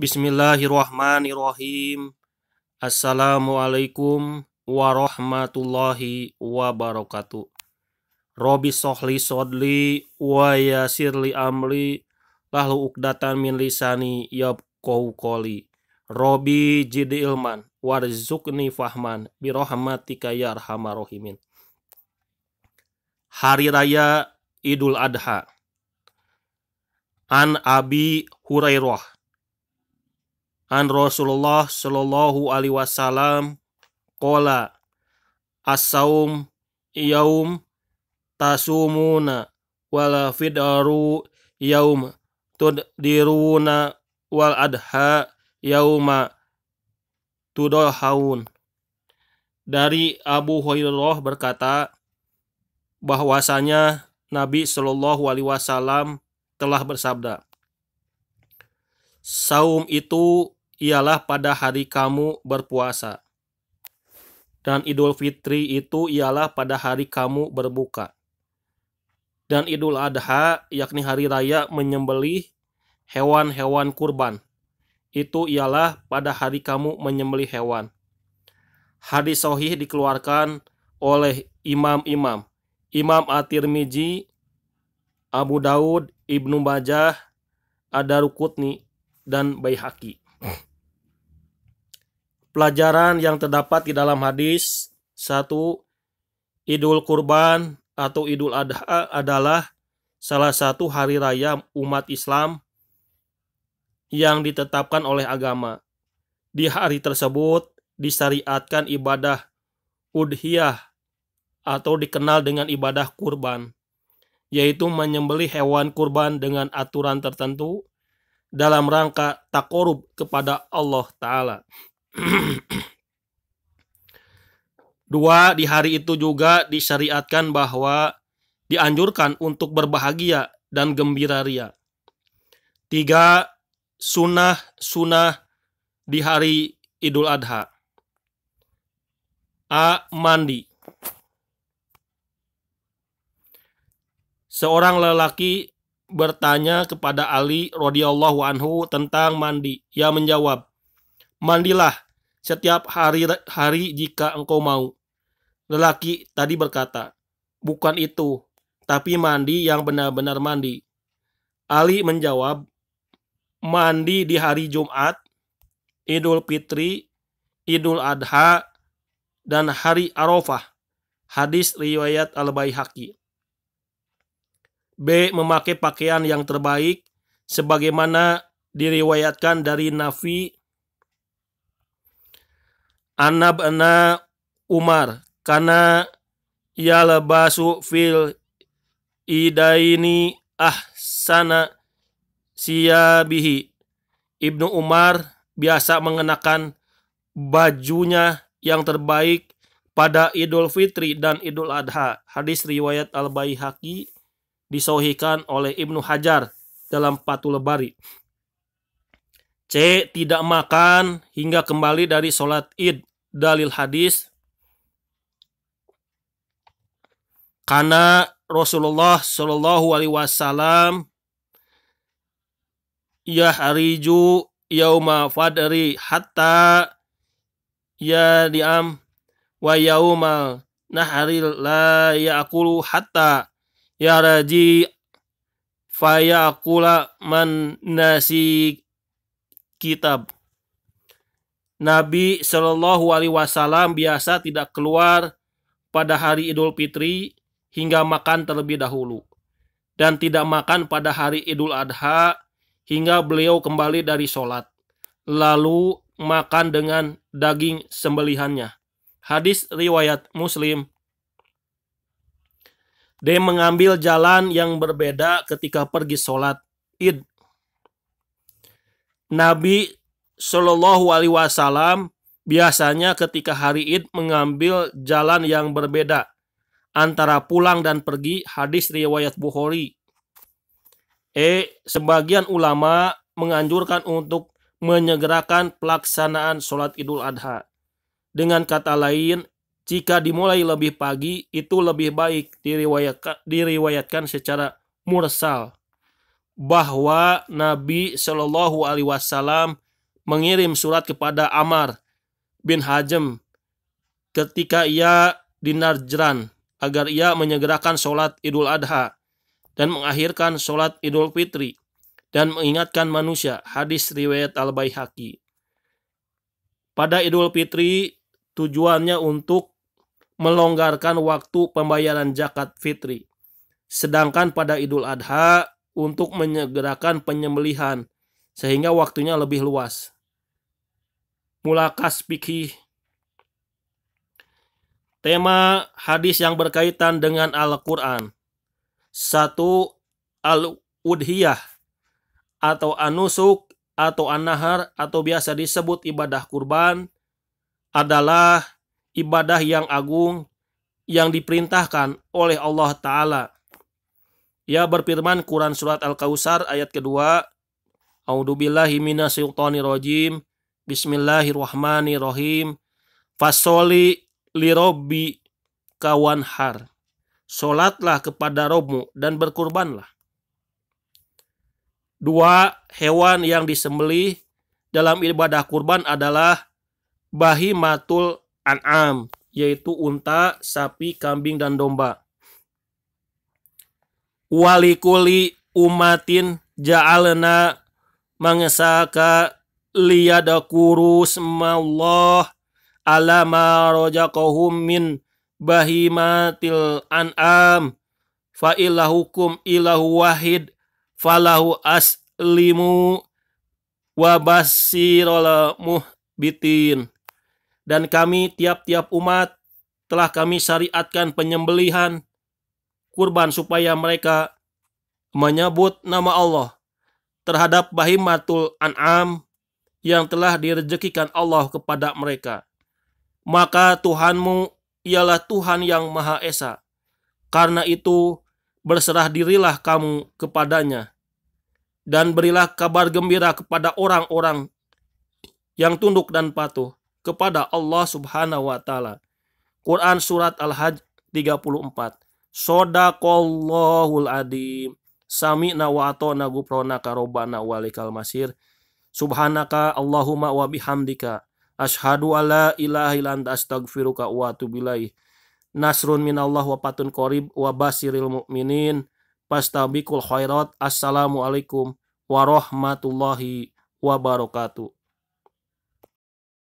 Bismillahirrahmanirrahim. Assalamualaikum warahmatullahi wabarakatuh. Robi sohli sodli wa yasirli amli lahu uqdatan min lisani yafqahu qawli. Robi jidi ilman warzuqni fahman birahmatika ya arhamar rahimin. Hari Raya Idul Adha. An Abi Hurairah an Rasulullah sallallahu alaihi wasallam qala as-saum yaum tasumuna wal fidru yaum tuddiruna wal adha yauma tudahhaun. Dari Abu Hurairah berkata bahwasanya Nabi sallallahu alaihi wasallam telah bersabda, saum itu ialah pada hari kamu berpuasa, dan Idul Fitri itu ialah pada hari kamu berbuka, dan Idul Adha yakni hari raya menyembelih hewan-hewan kurban itu ialah pada hari kamu menyembelih hewan. Hadis sahih dikeluarkan oleh imam-imam Imam At-Tirmidzi, Abu Daud, Ibnu Majah, Ad-Daruqutni, dan Baihaqi. Pelajaran yang terdapat di dalam hadis: 1. Idul Kurban atau Idul Adha adalah salah satu hari raya umat Islam yang ditetapkan oleh agama. Di hari tersebut disyariatkan ibadah udhiyah atau dikenal dengan ibadah kurban, yaitu menyembelih hewan kurban dengan aturan tertentu dalam rangka takorub kepada Allah Ta'ala. 2. Di hari itu juga disyariatkan bahwa dianjurkan untuk berbahagia dan gembira ria. 3. Sunnah di hari Idul Adha. A. Mandi. Seorang lelaki bertanya kepada Ali radhiyallahu anhu tentang mandi. Ia menjawab, mandilah setiap hari jika engkau mau. Lelaki tadi berkata, bukan itu, tapi mandi yang benar-benar mandi. Ali menjawab, mandi di hari Jumat, Idul Fitri, Idul Adha, dan hari Arafah. Hadis riwayat Al-Baihaqi. B. Memakai pakaian yang terbaik sebagaimana diriwayatkan dari Nafi Anabna Umar karena yalbasu fil idaini ahsana siyabihi. Ibnu Umar biasa mengenakan bajunya yang terbaik pada Idul Fitri dan Idul Adha. Hadis riwayat Al-Baihaqi, disahihkan oleh Ibnu Hajar dalam Fathul Bari. C. Tidak makan hingga kembali dari sholat id. Dalil hadis, karena Rasulullah Shallallahu Alaihi Wasallam yahriju yauma fadri hatta yadiam wa yaumal nahri la ya'kulu hatta yaraji fayaqula man nasi kitab. Nabi Shallallahu Alaihi Wasallam biasa tidak keluar pada hari Idul Fitri hingga makan terlebih dahulu, dan tidak makan pada hari Idul Adha hingga beliau kembali dari sholat, lalu makan dengan daging sembelihannya. Hadis riwayat Muslim. D. Mengambil jalan yang berbeda ketika pergi sholat id. Nabi Shallallahu Alaihi Wasallam biasanya ketika hari id mengambil jalan yang berbeda antara pulang dan pergi. Hadis riwayat Bukhari. E. Sebagian ulama menganjurkan untuk menyegerakan pelaksanaan sholat Idul Adha. Dengan kata lain, jika dimulai lebih pagi, itu lebih baik. Diriwayatkan secara mursal bahwa Nabi Shallallahu Alaihi Wasallam mengirim surat kepada Amr bin Hazm ketika ia di Najran agar ia menyegerakan sholat Idul Adha dan mengakhirkan sholat Idul Fitri dan mengingatkan manusia. Hadis riwayat Al-Baihaqi. Pada Idul Fitri tujuannya untuk melonggarkan waktu pembayaran zakat fitri. Sedangkan pada Idul Adha untuk menyegerakan penyembelihan sehingga waktunya lebih luas. Mulakas fikih. Tema hadis yang berkaitan dengan Al-Quran. 1. Al-Udhiyah atau An-Nusuk atau An-Nahar atau biasa disebut ibadah kurban adalah ibadah yang agung yang diperintahkan oleh Allah Ta'ala. Ia berfirman Quran surat Al-Kautsar ayat kedua. A'udzubillahi minasyaitonirrajim. Bismillahirrahmanirrahim. Fasoli lirobbi kawanhar. Solatlah kepada Robmu dan berkurbanlah. 2. Hewan yang disembelih dalam ibadah kurban adalah bahimatul an'am, yaitu unta, sapi, kambing, dan domba. Walikuli umatin ja'alna mangesaka liyadakuru smallah ala ma rajaqahum min bahimatil an'am fa ilahukum ilahu wahid falahu aslimu wa basirul muhbitin. Dan kami tiap-tiap umat telah kami syariatkan penyembelihan kurban supaya mereka menyebut nama Allah terhadap bahimatul an'am yang telah direzekikan Allah kepada mereka. Maka Tuhanmu ialah Tuhan yang Maha Esa. Karena itu berserah dirilah kamu kepadanya dan berilah kabar gembira kepada orang-orang yang tunduk dan patuh kepada Allah Subhanahu wa Ta'ala. Quran surat Al-Hajj 34. Shadaqallahul adzim. Sami'na wa ata'na ghufranaka rabbana walikal masir. Subhanaka Allahumma wa bihamdika asyhadu alla ilaha illa anta astaghfiruka wa atubu ilaik. Nasrun minallah wa fatun qarib wa basiril mu'minin. Fastabiqul khairat. Assalamualaikum warahmatullahi wabarakatuh.